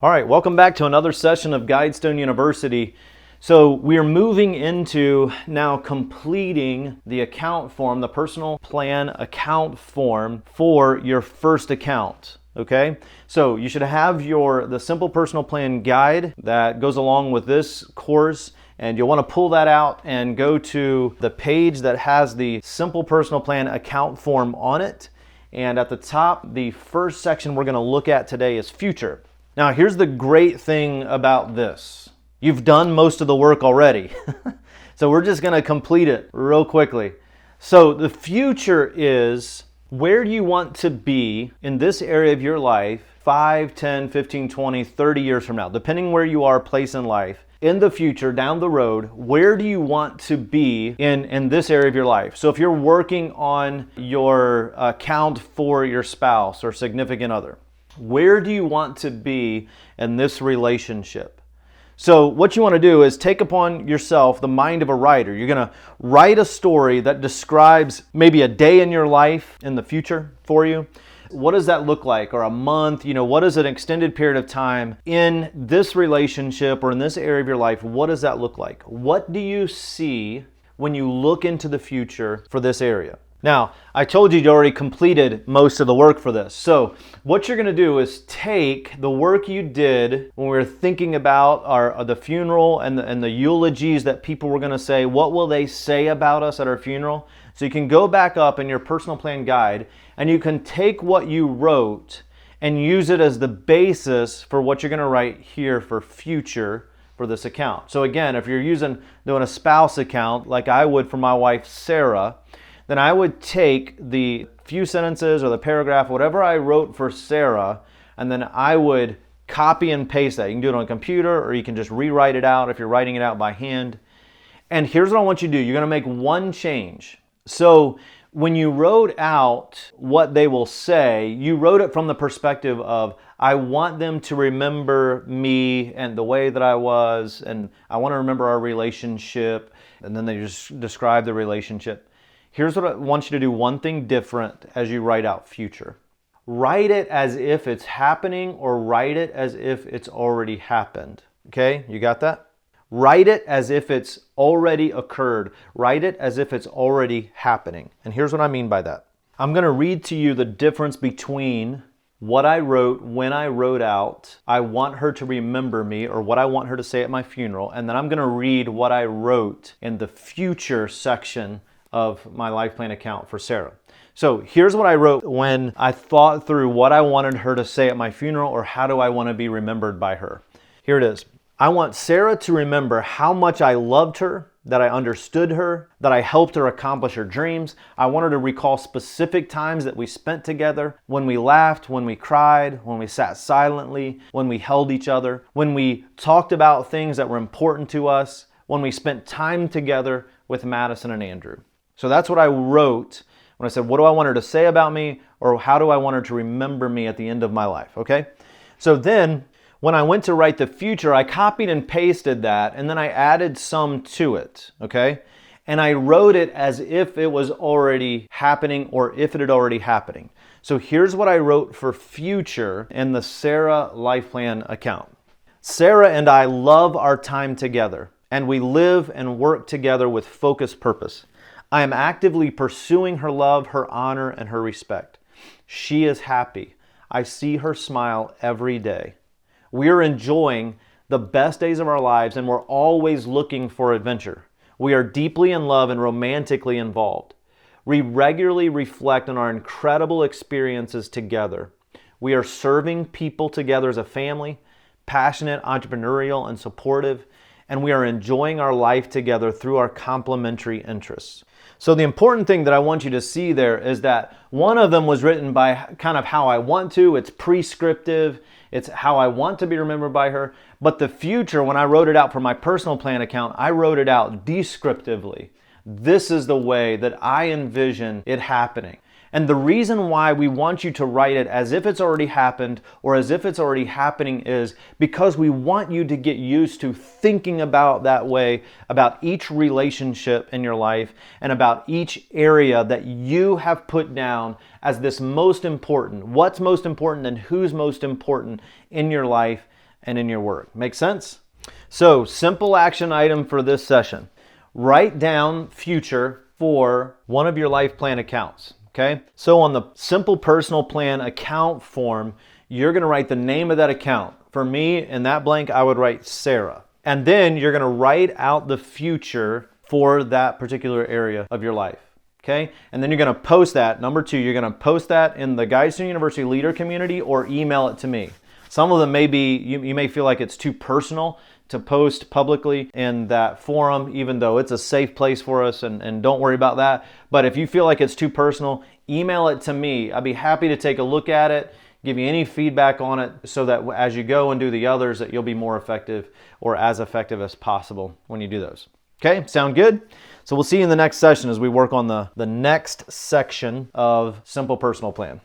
All right, welcome back to another session of Guidestone University. So we're moving into now completing the account form, the personal plan account form for your first account. Okay, so you should have the simple personal plan guide that goes along with this course, and you'll want to pull that out and go to the page that has the simple personal plan account form on it. And at the top, the first section we're going to look at today is future. Now, here's the great thing about this. You've done most of the work already. So we're just going to complete it real quickly. So the future is, where do you want to be in this area of your life 5, 10, 15, 20, 30 years from now, depending where you are placed in life. In the future, down the road, where do you want to be in this area of your life? So if you're working on your account for your spouse or significant other, where do you want to be in this relationship? So what you want to do is take upon yourself the mind of a writer. You're going to write a story that describes maybe a day in your life in the future for you. What does that look like? Or a month? What is an extended period of time in this relationship or in this area of your life? What does that look like? What do you see when you look into the future for this area? Now, I told you already completed most of the work for this. So what you're going to do is take the work you did when we were thinking about the funeral and the eulogies that people were going to say. What will they say about us at our funeral? So you can go back up in your personal plan guide and you can take what you wrote and use it as the basis for what you're going to write here for future for this account. So again, if you're doing a spouse account like I would for my wife Sarah, then I would take the few sentences or the paragraph, whatever I wrote for Sarah, and then I would copy and paste that. You can do it on a computer or you can just rewrite it out if you're writing it out by hand. And here's what I want you to do. You're going to make one change. So when you wrote out what they will say, you wrote it from the perspective of, I want them to remember me and the way that I was, and I want to remember our relationship, and then they just describe the relationship. Here's what I want you to do, one thing different as you write out future. Write it as if it's happening or write it as if it's already happened. Okay, you got that? Write it as if it's already occurred. Write it as if it's already happening. And here's what I mean by that. I'm going to read to you the difference between what I wrote when I wrote out, I want her to remember me, or what I want her to say at my funeral. And then I'm going to read what I wrote in the future section of my life plan account for Sarah. So here's what I wrote when I thought through what I wanted her to say at my funeral, or how do I want to be remembered by her. Here it is. I want Sarah to remember how much I loved her, that I understood her, that I helped her accomplish her dreams. I want her to recall specific times that we spent together, when we laughed, when we cried, when we sat silently, when we held each other, when we talked about things that were important to us, when we spent time together with Madison and Andrew. So that's what I wrote when I said, what do I want her to say about me, or how do I want her to remember me at the end of my life, okay? So then, when I went to write the future, I copied and pasted that, and then I added some to it, okay? And I wrote it as if it was already happening, or if it had already happening. So here's what I wrote for future in the Sarah Life Plan account. Sarah and I love our time together, and we live and work together with focused purpose. I am actively pursuing her love, her honor, and her respect. She is happy. I see her smile every day. We are enjoying the best days of our lives, and we're always looking for adventure. We are deeply in love and romantically involved. We regularly reflect on our incredible experiences together. We are serving people together as a family, passionate, entrepreneurial, and supportive, and we are enjoying our life together through our complementary interests. So the important thing that I want you to see there is that one of them was written by kind of how I want to. It's prescriptive. It's how I want to be remembered by her. But the future, when I wrote it out for my personal plan account, I wrote it out descriptively. This is the way that I envision it happening. And the reason why we want you to write it as if it's already happened or as if it's already happening is because we want you to get used to thinking about that way, about each relationship in your life and about each area that you have put down as this most important. What's most important and who's most important in your life and in your work. Make sense? So, simple action item for this session. Write down future for one of your life plan accounts. Okay? So on the simple personal plan account form, you're going to write the name of that account. For me, in that blank, I would write Sarah. And then you're going to write out the future for that particular area of your life. Okay? And then you're going to post that. Number 2, you're going to post that in the Guidestone University Leader community or email it to me. Some of them may be, you may feel like it's too personal to post publicly in that forum, even though it's a safe place for us, and don't worry about that. But if you feel like it's too personal, email it to me. I'd be happy to take a look at it, give you any feedback on it, so that as you go and do the others, that you'll be more effective or as effective as possible when you do those. Okay, sound good? So we'll see you in the next session as we work on the next section of Simple Personal Plan.